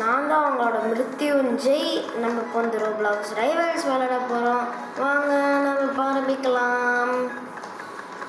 நான் தான் அவங்களோட மிருத்யுஞ்செய். நம்ம இப்போ வந்து ரோப்ளாக்ஸ் ரைவல்ஸ் விளையாட போகிறோம். வாங்க நம்ம ஆரம்பிக்கலாம்.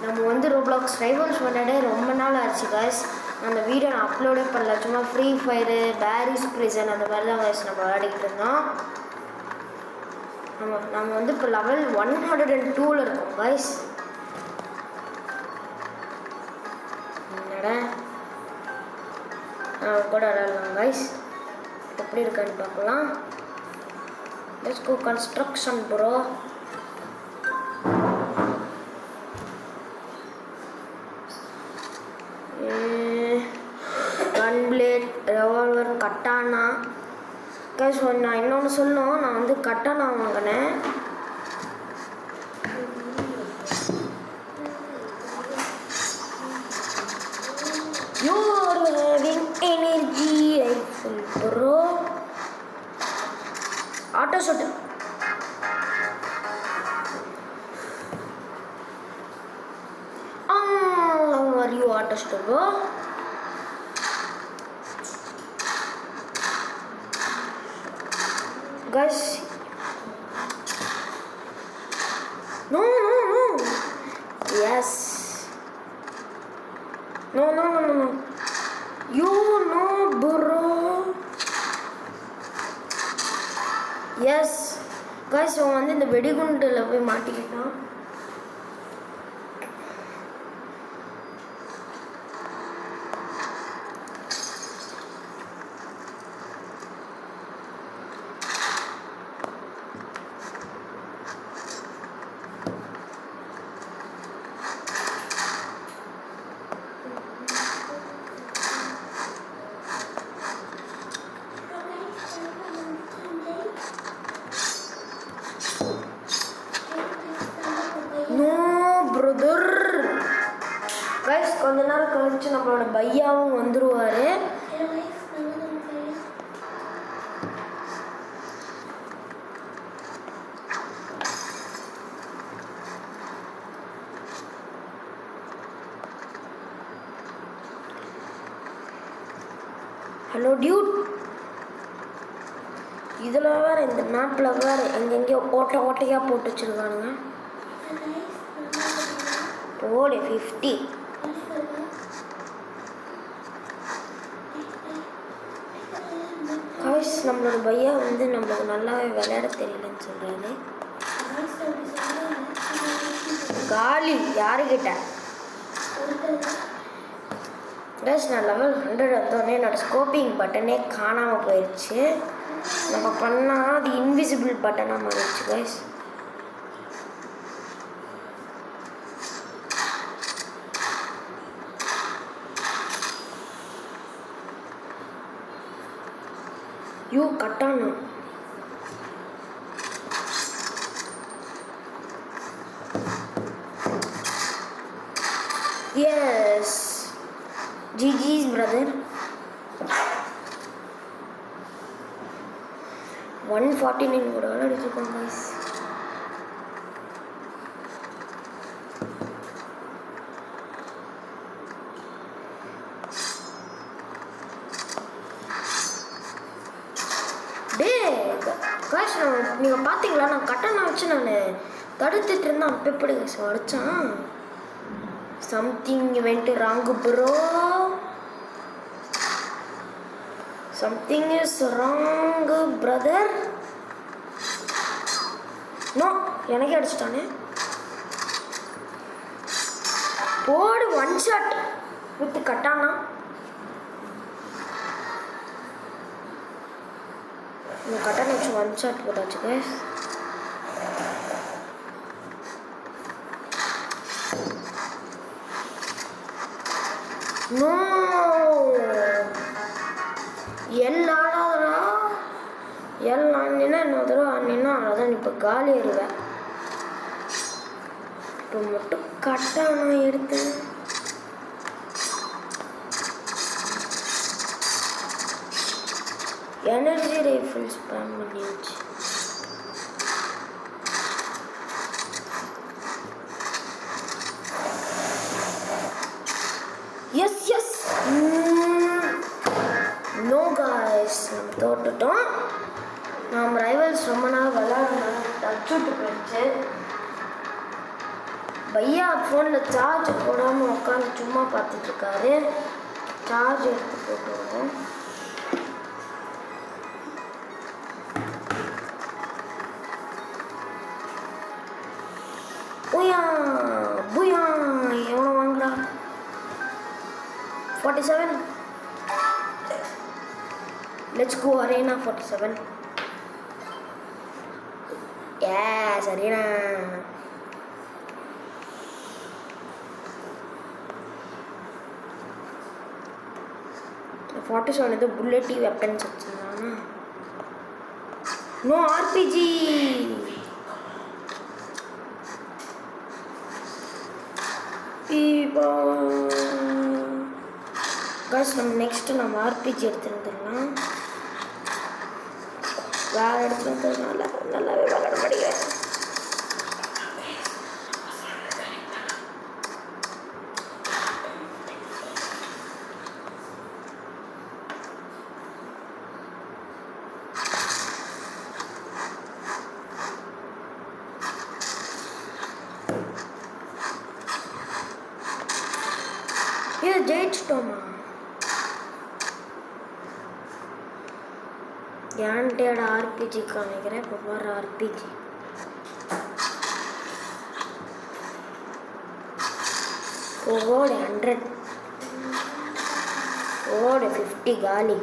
நம்ம வந்து ரோப்ளாக்ஸ் ரைவல்ஸ் விளையாட ரொம்ப நாள் ஆச்சு காய்ஸ். அந்த வீடியோ நான் அப்லோடே பண்ணல. சும்மா ஃப்ரீ ஃபயரு, பேரிஸ் ப்ரிசன் அந்த மாதிரி தான் காய்ஸ் நம்ம விளையாடிக்கிட்டு இருந்தோம். நம்ம வந்து இப்போ லெவல் 102ல் இருக்கோம் காய்ஸ். என்னடா கூட விளையாடலாம் காய்ஸ். எப்படி இருக்கான்னு பார்க்கலாம். Let's go construction bro. Gun blade, revolver, katana guys. நான் இன்னொன்று சொல்லணும், நான் வந்து கட்டானா வாங்கினேன். You are having energy rifle bro. Auto shot. How are you auto shot bro? Guys, no. Yes. No. You know bro. Yes. Guys, அவன் வந்து இந்த வெடிகுண்டில் போய் மாட்டிக்கிட்டான். No brother. கைஸ், கொஞ்ச நேரம் கழிச்சு நம்மளோட பையாவும் வந்துருவாரு. Hello Dude. இதில் வேறு இந்த மேப்பில் வேறு எங்கெங்கேயோ ஓட்டையாக போட்டு வச்சுருக்கானுங்க. போடு 50. காய்ஸ், நம்மளோட பையா வந்து நம்மளுக்கு நல்லாவே விளையாட தெரியலன்னு சொல்கிறாரு. காலி யாருக்கிட்ட கைஸ். நான் லெவல் 100 வந்தோடனே என்னோடய ஸ்கோப்பிங் பட்டனே காணாமல் போயிடுச்சு. நம்ம பண்ணால் அது இன்விசிபிள் பட்டனாக மாறிடுச்சு guys. You katana. Yes, GGs brother. 149 கூட விளையாடிருக்கோம் கைஸ். காய்ஸ், நீங்கள் பார்த்தீங்களா, நான் கட்டணை வச்சு நான் தடுத்துட்டு இருந்தேன். அப்போ எப்படி காய்ஸ் அடித்தான். Something went wrong bro. Something is wrong brother. No, எனக்கே அடிச்சிட்டானே. போடு ஒன் ஷாட் வித்து கட்டானா. இந்த கட்டான வச்சு ஒன் ஷாட் போட்டாச்சு கைஸ். நோ, ஆடாதரா. ஆடினா இன்னொரு தடவை ஆடினா அவ்வளோதான். இப்போ காலி ஏறுவேன். இப்போ மட்டும் கட்டானா எடுத்தேன். எனர்ஜி ரைஃபிள் ஸ்பேம் பண்ணியாச்சு. எஸ். No guys. கைஸ், நம்ம தோட்டுட்டோம். நம்ம ரைவல்ஸ் ரொம்ப நாள் விளையாடணும், டச்சுட்டு போயிடுச்சு. பையா ஃபோனில் சார்ஜ் போடாமல் உட்காந்து சும்மா பார்த்துட்ருக்காரு. சார்ஜ் எடுத்து போட்டுருவோம். புயா புயா எவ்வளோ வாங்குறா? 47. Let's go arena 47. Yes arena. இது புல்லெட்டி வெப்பன்ஸ் வச்சுருந்தானா? No RPG. நம்ம நெக்ஸ்ட்டு நம்ம ஆர்பிஜி எடுத்துருந்துடலாம். வேறு இடத்துல இருந்ததுனால நல்லாவே விளையாட முடியாது. இது ஜெயிச்சிட்டோமா? ஏன்டேட ஆர்பிஜி காமிக்கிறேன். இப்போ வர ஆர்பிஜி ஓடு 100 ஓடு 50 காலி.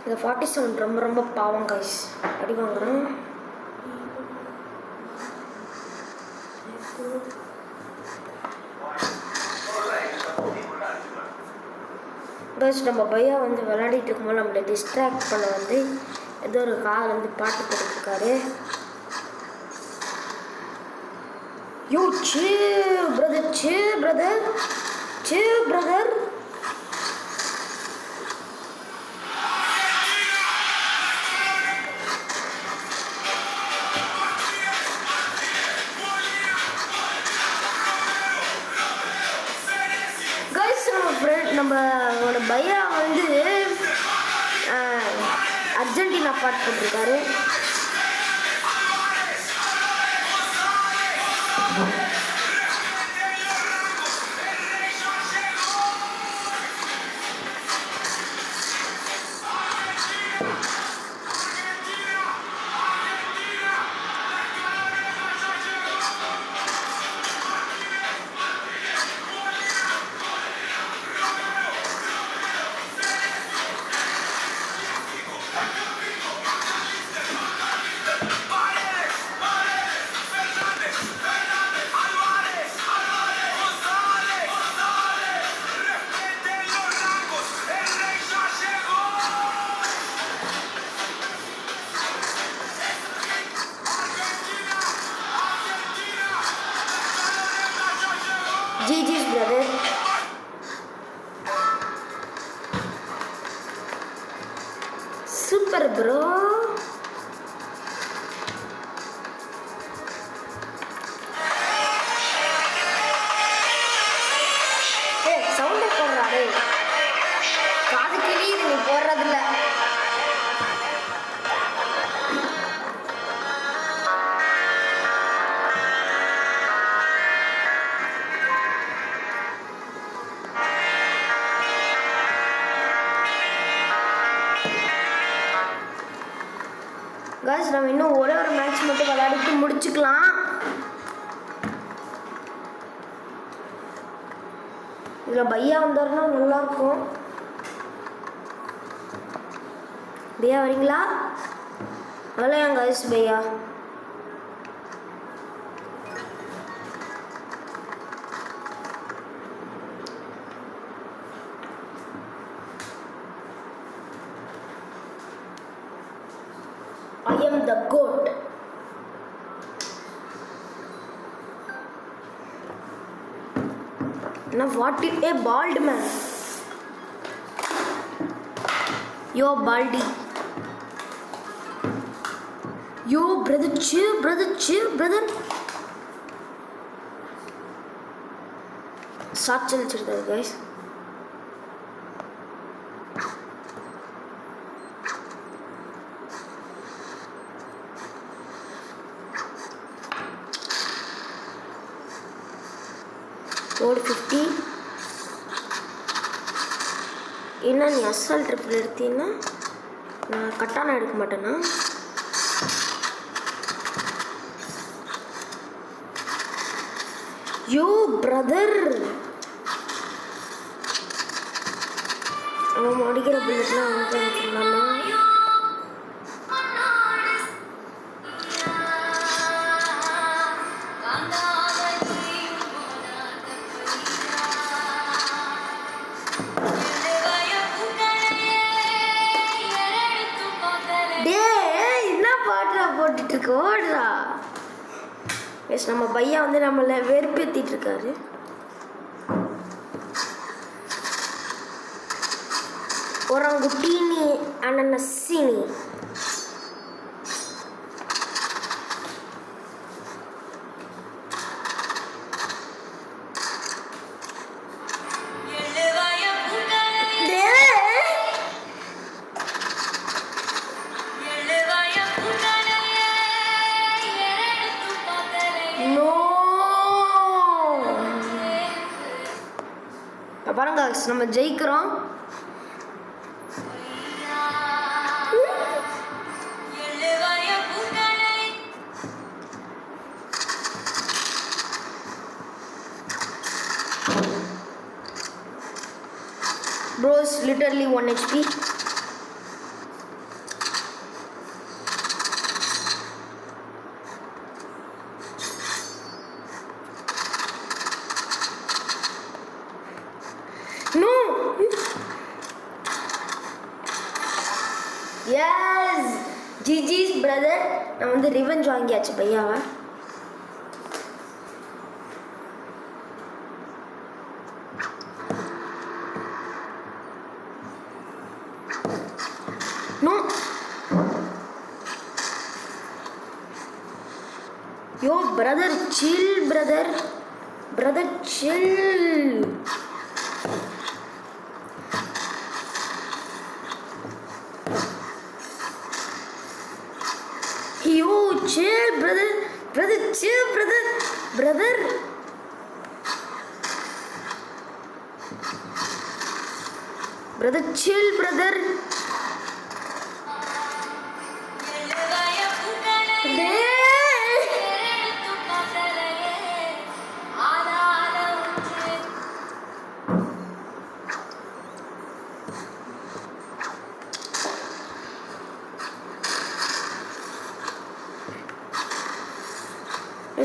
இந்த 47 ரொம்ப ரொம்ப பாவம் கைஸ். அடி வாங்குறேன். கைஸ், நம்ம பையா வந்து விளையாடிட்டு இருக்கும்போது நம்மளை டிஸ்ட்ராக்ட் பண்ண வந்து ஏதோ ஒரு கார் வந்து பாட்டு போட்டுருக்காரு. You chill brother, chill brother, chill brother. நம்மளோட பையா வந்து அர்ஜென்டினா பாட்டு போட்டிருக்காரு. GG's brother. Super bro. Hey, sound போடுறா டேய். காது கிழியுது நீ போடுறதில்ல. காய்ஸ், நம்ம இன்னும் ஒரே ஒரு மேட்ச் மட்டும் விளையாடிட்டு முடிச்சுக்கலாம். இதில் பையா வந்தாருன்னா நல்லாயிருக்கும். பையா வரீங்களா? வரலையா guys Bhaiya? I am the goat. Now what is a bald man? Yo baldy. Yo brother, chill brother. Shot chal guys. என்ன நீ அசால்ட் ட்ரிப்பில் எடுத்தீங்கன்னா நான் கட்டான எடுக்க மாட்டேன்னா? யோ பிரதர், அவன் அடிக்கிற புல்லட்லாம் அவனுக்கு அனுப்பிடலாமா? போட்டுட்டு இருக்கு, ஓடுறா. எஸ், நம்ம பையா வந்து நம்மள வெறுப்பேத்திட்டு இருக்காரு. ஒரங்குட்டீனி அனனசீனி. பாருங்க நம்ம ஜெயிக்கிறோம். Bro is literally 1 HP. No. Yes. GG's brother. நான் வந்து ரிவெஞ்ச் வாங்கியாச்சு பையாவா. No. Yo brother, chill brother. Brother chill. Yo, chill, brother. Brother, chill, brother. Brother. Brother, chill, brother.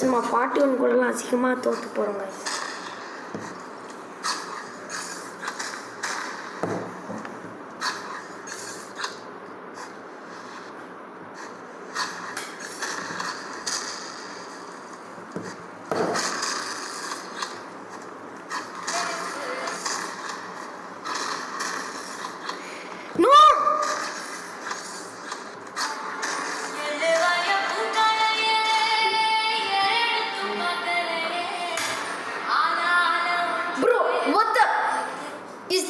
நம்ம 41 கூடலாம் அதிகமாக தோற்று போகிறோங்க.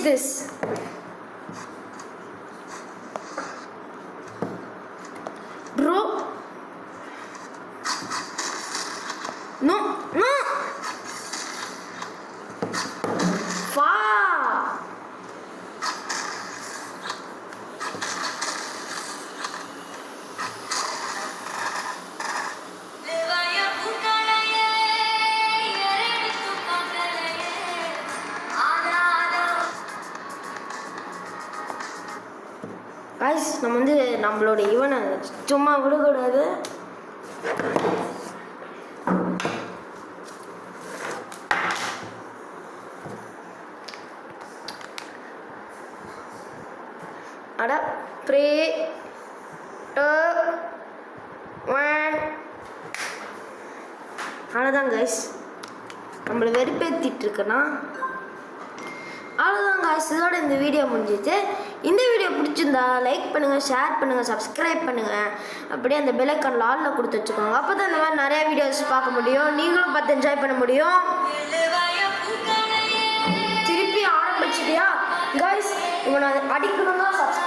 This bro, no fa guys, நம்ம வந்து நம்மளோட இவனை சும்மா விடக்கூடாது. அட ப்ரே அவ்வளோதான் கைஸ், நம்மளை வெறுப்பேற்றிட்டு இருக்கேன்னா அவ்வளோதான் காய்ஸ். இதோட இந்த வீடியோ முடிஞ்சிச்சு. இந்த வீடியோ பிடிச்சிருந்தா லைக் பண்ணுங்கள், ஷேர் பண்ணுங்கள், சப்ஸ்கிரைப் பண்ணுங்கள். அப்படியே அந்த பெல் ஐக்கான் ஆல்ல கொடுத்து வச்சுக்கோங்க. அப்போ தான் இந்த மாதிரி நிறைய வீடியோஸ் பார்க்க முடியும், நீங்களும் பார்த்து என்ஜாய் பண்ண முடியும். திருப்பி ஆரம்பிச்சிட்டியா காய்ஸ்? இவனை அடிக்கணும்னா சப்ஸ்கிரைப்